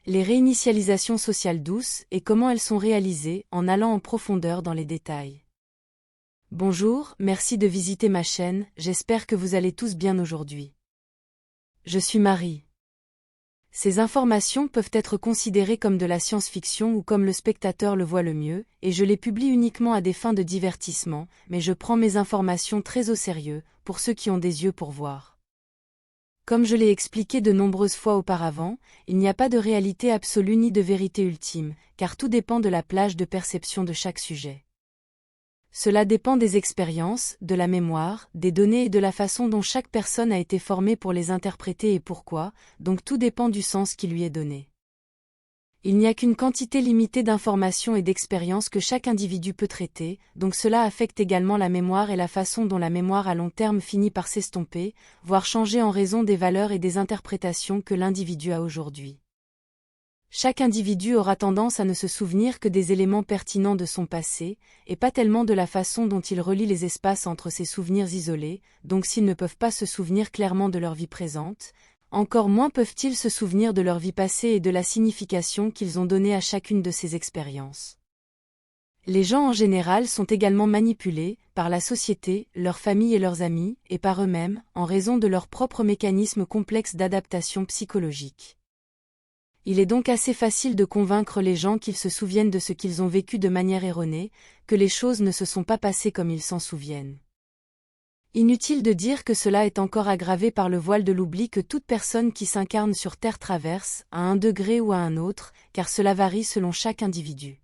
Les réinitialisations sociales douces et comment elles sont réalisées en allant en profondeur dans les détails. Bonjour, merci de visiter ma chaîne, j'espère que vous allez tous bien aujourd'hui. Je suis Marie. Ces informations peuvent être considérées comme de la science-fiction ou comme le spectateur le voit le mieux, et je les publie uniquement à des fins de divertissement, mais je prends mes informations très au sérieux, pour ceux qui ont des yeux pour voir. Comme je l'ai expliqué de nombreuses fois auparavant, il n'y a pas de réalité absolue ni de vérité ultime, car tout dépend de la plage de perception de chaque sujet. Cela dépend des expériences, de la mémoire, des données et de la façon dont chaque personne a été formée pour les interpréter et pourquoi, donc tout dépend du sens qui lui est donné. Il n'y a qu'une quantité limitée d'informations et d'expériences que chaque individu peut traiter, donc cela affecte également la mémoire et la façon dont la mémoire à long terme finit par s'estomper, voire changer en raison des valeurs et des interprétations que l'individu a aujourd'hui. Chaque individu aura tendance à ne se souvenir que des éléments pertinents de son passé, et pas tellement de la façon dont il relie les espaces entre ses souvenirs isolés, donc s'ils ne peuvent pas se souvenir clairement de leur vie présente, encore moins peuvent-ils se souvenir de leur vie passée et de la signification qu'ils ont donnée à chacune de ces expériences. Les gens en général sont également manipulés, par la société, leur famille et leurs amis, et par eux-mêmes, en raison de leurs propres mécanismes complexes d'adaptation psychologique. Il est donc assez facile de convaincre les gens qu'ils se souviennent de ce qu'ils ont vécu de manière erronée, que les choses ne se sont pas passées comme ils s'en souviennent. Inutile de dire que cela est encore aggravé par le voile de l'oubli que toute personne qui s'incarne sur Terre traverse, à un degré ou à un autre, car cela varie selon chaque individu.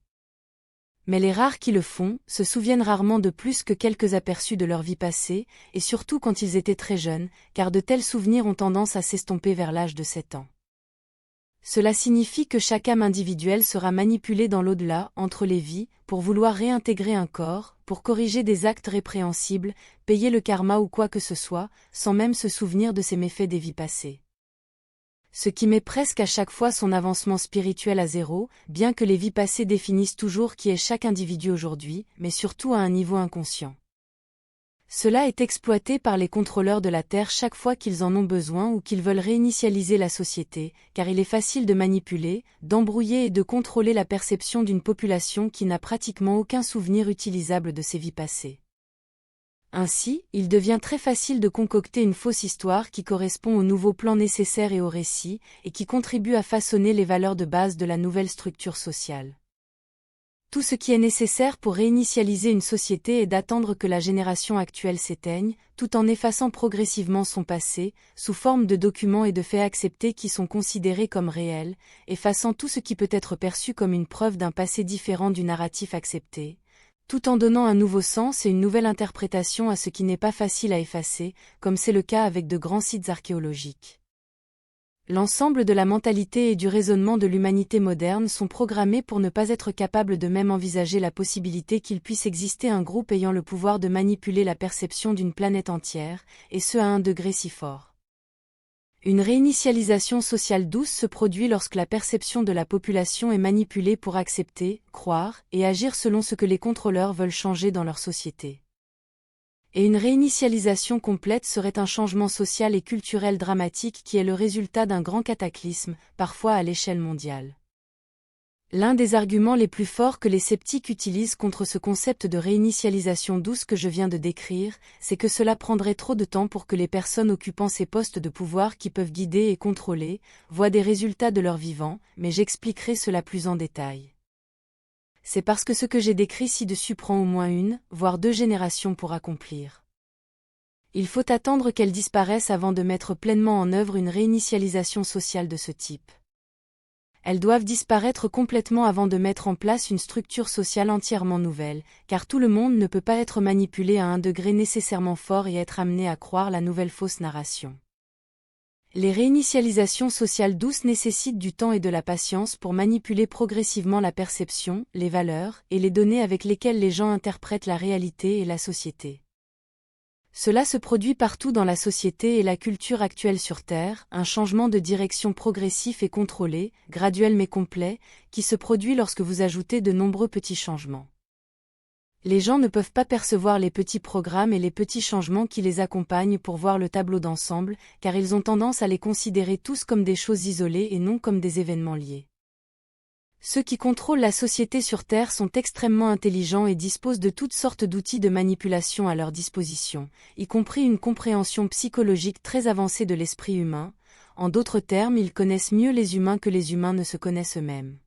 Mais les rares qui le font, se souviennent rarement de plus que quelques aperçus de leur vie passée, et surtout quand ils étaient très jeunes, car de tels souvenirs ont tendance à s'estomper vers l'âge de 7 ans. Cela signifie que chaque âme individuelle sera manipulée dans l'au-delà, entre les vies, pour vouloir réintégrer un corps, pour corriger des actes répréhensibles, payer le karma ou quoi que ce soit, sans même se souvenir de ses méfaits des vies passées. Ce qui met presque à chaque fois son avancement spirituel à zéro, bien que les vies passées définissent toujours qui est chaque individu aujourd'hui, mais surtout à un niveau inconscient. Cela est exploité par les contrôleurs de la Terre chaque fois qu'ils en ont besoin ou qu'ils veulent réinitialiser la société, car il est facile de manipuler, d'embrouiller et de contrôler la perception d'une population qui n'a pratiquement aucun souvenir utilisable de ses vies passées. Ainsi, il devient très facile de concocter une fausse histoire qui correspond au nouveau plan nécessaire et au récit, et qui contribue à façonner les valeurs de base de la nouvelle structure sociale. Tout ce qui est nécessaire pour réinitialiser une société est d'attendre que la génération actuelle s'éteigne, tout en effaçant progressivement son passé, sous forme de documents et de faits acceptés qui sont considérés comme réels, effaçant tout ce qui peut être perçu comme une preuve d'un passé différent du narratif accepté, tout en donnant un nouveau sens et une nouvelle interprétation à ce qui n'est pas facile à effacer, comme c'est le cas avec de grands sites archéologiques. L'ensemble de la mentalité et du raisonnement de l'humanité moderne sont programmés pour ne pas être capables de même envisager la possibilité qu'il puisse exister un groupe ayant le pouvoir de manipuler la perception d'une planète entière, et ce à un degré si fort. Une réinitialisation sociale douce se produit lorsque la perception de la population est manipulée pour accepter, croire et agir selon ce que les contrôleurs veulent changer dans leur société. Et une réinitialisation complète serait un changement social et culturel dramatique qui est le résultat d'un grand cataclysme, parfois à l'échelle mondiale. L'un des arguments les plus forts que les sceptiques utilisent contre ce concept de réinitialisation douce que je viens de décrire, c'est que cela prendrait trop de temps pour que les personnes occupant ces postes de pouvoir qui peuvent guider et contrôler, voient des résultats de leur vivant, mais j'expliquerai cela plus en détail. C'est parce que ce que j'ai décrit ci-dessus prend au moins une, voire 2 générations pour accomplir. Il faut attendre qu'elles disparaissent avant de mettre pleinement en œuvre une réinitialisation sociale de ce type. Elles doivent disparaître complètement avant de mettre en place une structure sociale entièrement nouvelle, car tout le monde ne peut pas être manipulé à un degré nécessairement fort et être amené à croire la nouvelle fausse narration. Les réinitialisations sociales douces nécessitent du temps et de la patience pour manipuler progressivement la perception, les valeurs et les données avec lesquelles les gens interprètent la réalité et la société. Cela se produit partout dans la société et la culture actuelle sur Terre, un changement de direction progressif et contrôlé, graduel mais complet, qui se produit lorsque vous ajoutez de nombreux petits changements. Les gens ne peuvent pas percevoir les petits programmes et les petits changements qui les accompagnent pour voir le tableau d'ensemble, car ils ont tendance à les considérer tous comme des choses isolées et non comme des événements liés. Ceux qui contrôlent la société sur Terre sont extrêmement intelligents et disposent de toutes sortes d'outils de manipulation à leur disposition, y compris une compréhension psychologique très avancée de l'esprit humain. En d'autres termes, ils connaissent mieux les humains que les humains ne se connaissent eux-mêmes.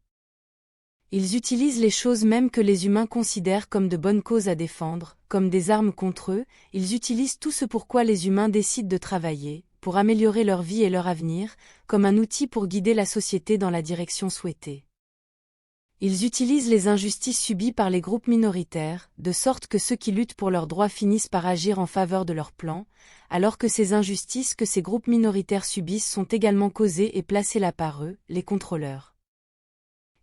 Ils utilisent les choses même que les humains considèrent comme de bonnes causes à défendre, comme des armes contre eux. Ils utilisent tout ce pourquoi les humains décident de travailler, pour améliorer leur vie et leur avenir, comme un outil pour guider la société dans la direction souhaitée. Ils utilisent les injustices subies par les groupes minoritaires, de sorte que ceux qui luttent pour leurs droits finissent par agir en faveur de leur plan, alors que ces injustices que ces groupes minoritaires subissent sont également causées et placées là par eux, les contrôleurs.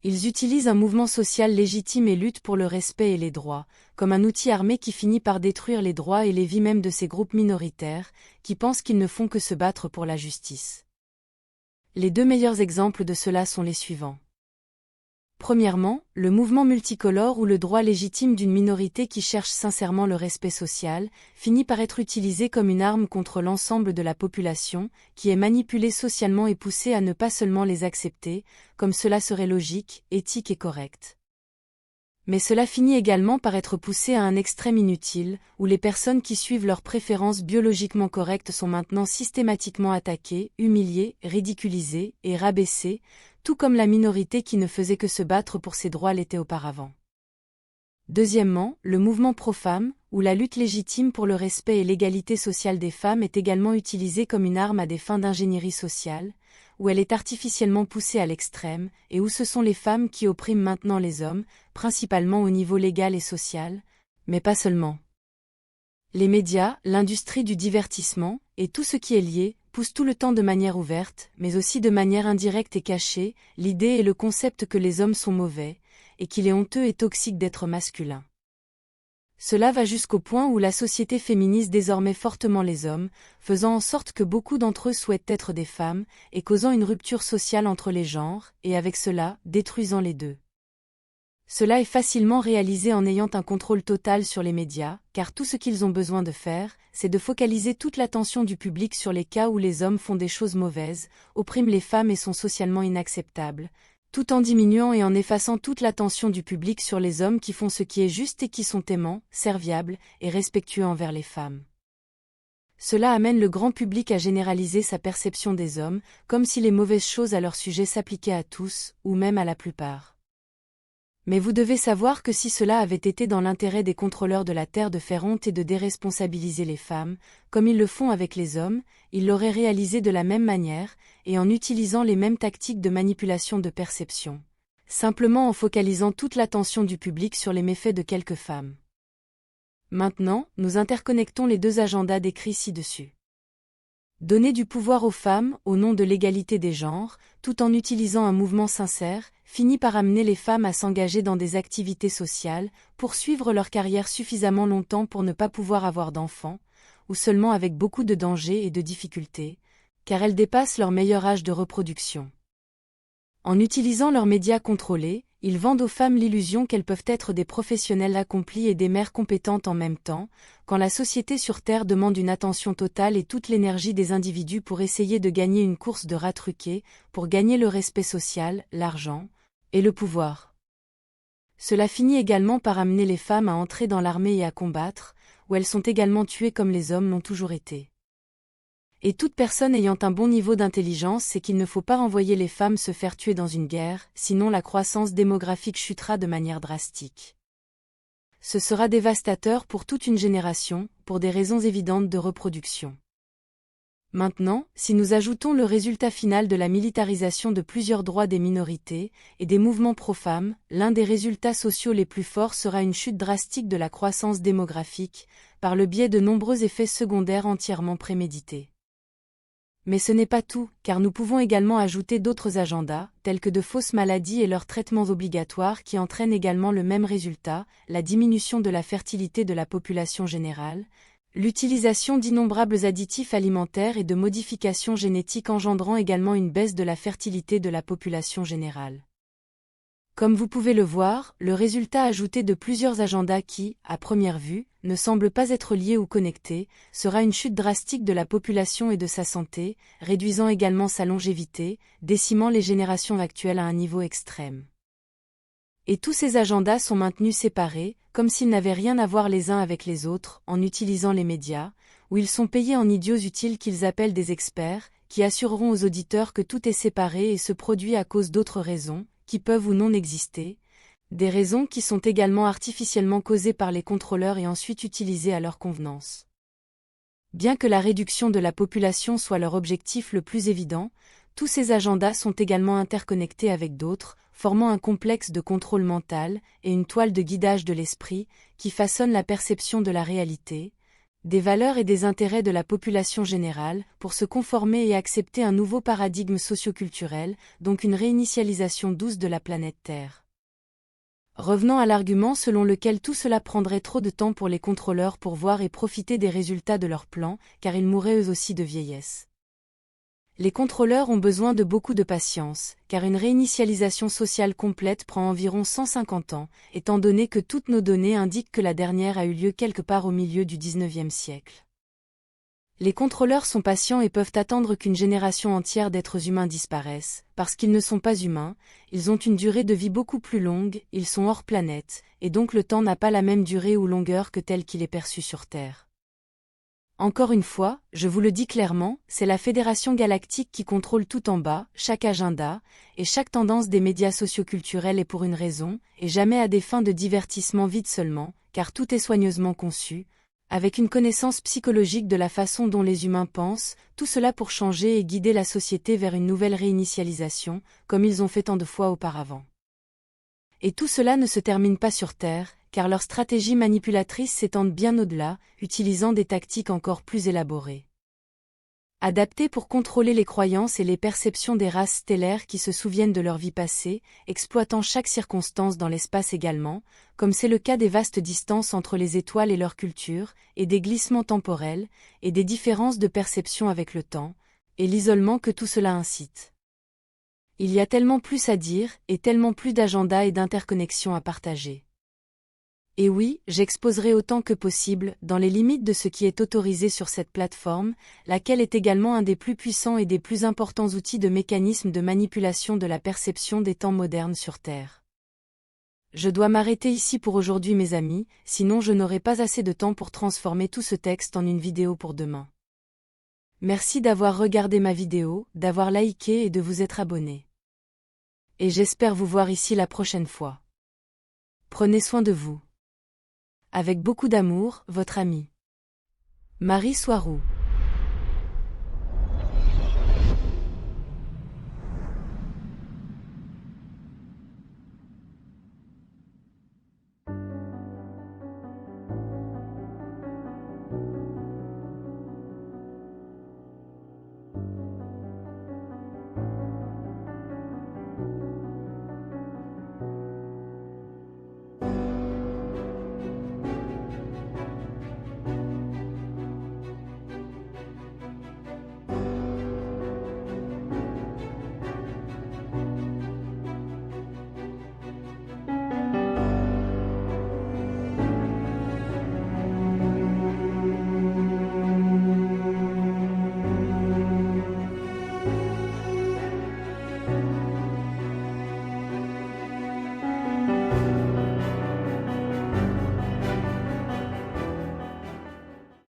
Ils utilisent un mouvement social légitime et luttent pour le respect et les droits, comme un outil armé qui finit par détruire les droits et les vies même de ces groupes minoritaires, qui pensent qu'ils ne font que se battre pour la justice. Les deux meilleurs exemples de cela sont les suivants. Premièrement, le mouvement multicolore ou le droit légitime d'une minorité qui cherche sincèrement le respect social, finit par être utilisé comme une arme contre l'ensemble de la population, qui est manipulée socialement et poussée à ne pas seulement les accepter, comme cela serait logique, éthique et correct. Mais cela finit également par être poussé à un extrême inutile, où les personnes qui suivent leurs préférences biologiquement correctes sont maintenant systématiquement attaquées, humiliées, ridiculisées et rabaissées, tout comme la minorité qui ne faisait que se battre pour ses droits l'était auparavant. Deuxièmement, le mouvement pro-femmes, où la lutte légitime pour le respect et l'égalité sociale des femmes est également utilisée comme une arme à des fins d'ingénierie sociale, où elle est artificiellement poussée à l'extrême, et où ce sont les femmes qui oppriment maintenant les hommes, principalement au niveau légal et social, mais pas seulement. Les médias, l'industrie du divertissement, et tout ce qui est lié, poussent tout le temps de manière ouverte, mais aussi de manière indirecte et cachée, l'idée et le concept que les hommes sont mauvais, et qu'il est honteux et toxique d'être masculin. Cela va jusqu'au point où la société féminise désormais fortement les hommes, faisant en sorte que beaucoup d'entre eux souhaitent être des femmes, et causant une rupture sociale entre les genres, et avec cela, détruisant les deux. Cela est facilement réalisé en ayant un contrôle total sur les médias, car tout ce qu'ils ont besoin de faire, c'est de focaliser toute l'attention du public sur les cas où les hommes font des choses mauvaises, oppriment les femmes et sont socialement inacceptables, tout en diminuant et en effaçant toute l'attention du public sur les hommes qui font ce qui est juste et qui sont aimants, serviables et respectueux envers les femmes. Cela amène le grand public à généraliser sa perception des hommes, comme si les mauvaises choses à leur sujet s'appliquaient à tous, ou même à la plupart. Mais vous devez savoir que si cela avait été dans l'intérêt des contrôleurs de la Terre de faire honte et de déresponsabiliser les femmes, comme ils le font avec les hommes, ils l'auraient réalisé de la même manière, et en utilisant les mêmes tactiques de manipulation de perception. Simplement en focalisant toute l'attention du public sur les méfaits de quelques femmes. Maintenant, nous interconnectons les deux agendas décrits ci-dessus. Donner du pouvoir aux femmes, au nom de l'égalité des genres, tout en utilisant un mouvement sincère, finit par amener les femmes à s'engager dans des activités sociales, poursuivre leur carrière suffisamment longtemps pour ne pas pouvoir avoir d'enfants, ou seulement avec beaucoup de dangers et de difficultés, car elles dépassent leur meilleur âge de reproduction. En utilisant leurs médias contrôlés, ils vendent aux femmes l'illusion qu'elles peuvent être des professionnels accomplis et des mères compétentes en même temps, quand la société sur Terre demande une attention totale et toute l'énergie des individus pour essayer de gagner une course de rats truqués, pour gagner le respect social, l'argent et le pouvoir. Cela finit également par amener les femmes à entrer dans l'armée et à combattre, où elles sont également tuées comme les hommes l'ont toujours été. Et toute personne ayant un bon niveau d'intelligence sait qu'il ne faut pas renvoyer les femmes se faire tuer dans une guerre, sinon la croissance démographique chutera de manière drastique. Ce sera dévastateur pour toute une génération, pour des raisons évidentes de reproduction. Maintenant, si nous ajoutons le résultat final de la militarisation de plusieurs droits des minorités, et des mouvements pro-femmes, l'un des résultats sociaux les plus forts sera une chute drastique de la croissance démographique, par le biais de nombreux effets secondaires entièrement prémédités. Mais ce n'est pas tout, car nous pouvons également ajouter d'autres agendas, tels que de fausses maladies et leurs traitements obligatoires qui entraînent également le même résultat, la diminution de la fertilité de la population générale, l'utilisation d'innombrables additifs alimentaires et de modifications génétiques engendrant également une baisse de la fertilité de la population générale. Comme vous pouvez le voir, le résultat ajouté de plusieurs agendas qui, à première vue, ne semblent pas être liés ou connectés, sera une chute drastique de la population et de sa santé, réduisant également sa longévité, décimant les générations actuelles à un niveau extrême. Et tous ces agendas sont maintenus séparés, comme s'ils n'avaient rien à voir les uns avec les autres, en utilisant les médias, où ils sont payés en idiots utiles qu'ils appellent des experts, qui assureront aux auditeurs que tout est séparé et se produit à cause d'autres raisons, qui peuvent ou non exister, des raisons qui sont également artificiellement causées par les contrôleurs et ensuite utilisées à leur convenance. Bien que la réduction de la population soit leur objectif le plus évident, tous ces agendas sont également interconnectés avec d'autres, formant un complexe de contrôle mental et une toile de guidage de l'esprit qui façonne la perception de la réalité, des valeurs et des intérêts de la population générale, pour se conformer et accepter un nouveau paradigme socioculturel, donc une réinitialisation douce de la planète Terre. Revenons à l'argument selon lequel tout cela prendrait trop de temps pour les contrôleurs pour voir et profiter des résultats de leur plan, car ils mourraient eux aussi de vieillesse. Les contrôleurs ont besoin de beaucoup de patience, car une réinitialisation sociale complète prend environ 150 ans, étant donné que toutes nos données indiquent que la dernière a eu lieu quelque part au milieu du XIXe siècle. Les contrôleurs sont patients et peuvent attendre qu'une génération entière d'êtres humains disparaisse, parce qu'ils ne sont pas humains, ils ont une durée de vie beaucoup plus longue, ils sont hors planète, et donc le temps n'a pas la même durée ou longueur que tel qu'il est perçu sur Terre. Encore une fois, je vous le dis clairement, c'est la Fédération Galactique qui contrôle tout en bas, chaque agenda, et chaque tendance des médias socioculturels est pour une raison, et jamais à des fins de divertissement vide seulement, car tout est soigneusement conçu, avec une connaissance psychologique de la façon dont les humains pensent, tout cela pour changer et guider la société vers une nouvelle réinitialisation, comme ils ont fait tant de fois auparavant. Et tout cela ne se termine pas sur Terre, car leur stratégie manipulatrice s'étend bien au-delà, utilisant des tactiques encore plus élaborées. Adaptées pour contrôler les croyances et les perceptions des races stellaires qui se souviennent de leur vie passée, exploitant chaque circonstance dans l'espace également, comme c'est le cas des vastes distances entre les étoiles et leur culture, et des glissements temporels, et des différences de perception avec le temps, et l'isolement que tout cela incite. Il y a tellement plus à dire, et tellement plus d'agendas et d'interconnexions à partager. Et oui, j'exposerai autant que possible, dans les limites de ce qui est autorisé sur cette plateforme, laquelle est également un des plus puissants et des plus importants outils de mécanisme de manipulation de la perception des temps modernes sur Terre. Je dois m'arrêter ici pour aujourd'hui mes amis, sinon je n'aurai pas assez de temps pour transformer tout ce texte en une vidéo pour demain. Merci d'avoir regardé ma vidéo, d'avoir liké et de vous être abonné. Et j'espère vous voir ici la prochaine fois. Prenez soin de vous. Avec beaucoup d'amour, votre amie Marie Soiroux.